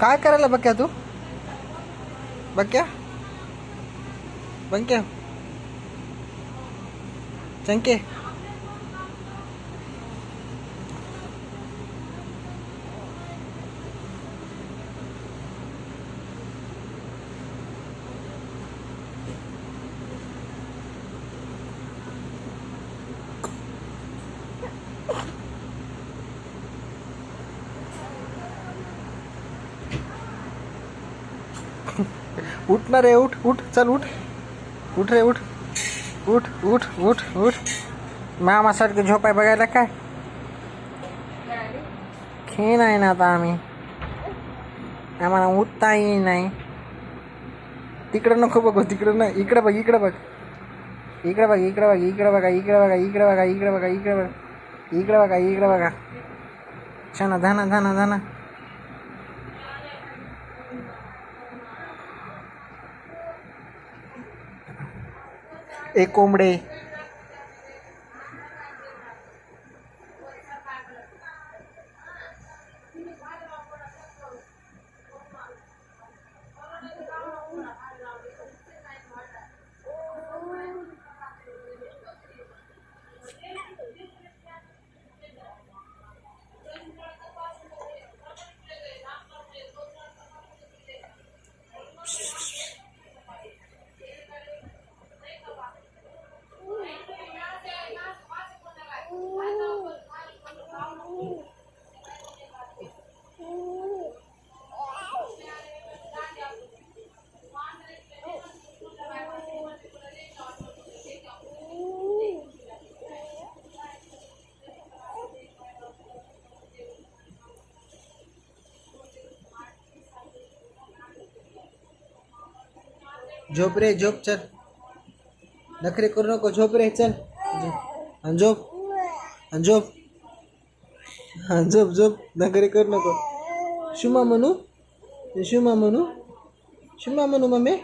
काय करायला बक्या तू? बक्या बंक्या चंके उठ ना रे, उठ उठ, चल उठ, उठ रे, उठ उठ उठ उठ उठ. मामासारखं झोपाय बघायला काय खेळ आहे ना आता. आम्हाला उठताही नाही. तिकडं नको बघू, तिकडं नाही, इकडं बघ, इकडं बघ, इकडं बघ, इकडं बघ, इकडं बघा, इकडं बघा, इकडं बघा, इकडं बघा, इकडं बघा, इकडं बघा, इकडं बघा. छान धाना धाना धाना. एक कोंबडे. झोप रे, झोप, चल, नखरे करू नको, झोप रे, चल, झोप, झोप, झोप, झोप, नखरे करू नको. शुमा म्हणू, शुमा म्हणू, शुमा म्हणू मम्मी,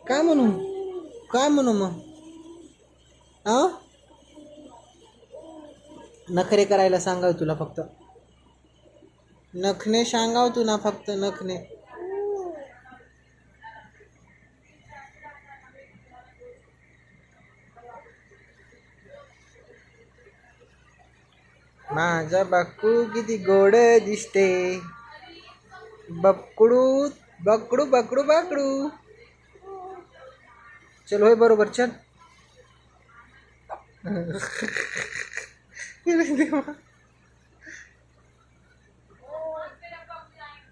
काय म्हणू, काय म्हणू मग? नखरे करायला सांगाव तुला फक्त, नखने सांगाव तुला फक्त, नखने. माझा बक्कू किती गोड दिसते, बकडू बकडू बकडू बकडू. चल, होय बरोबर, चल.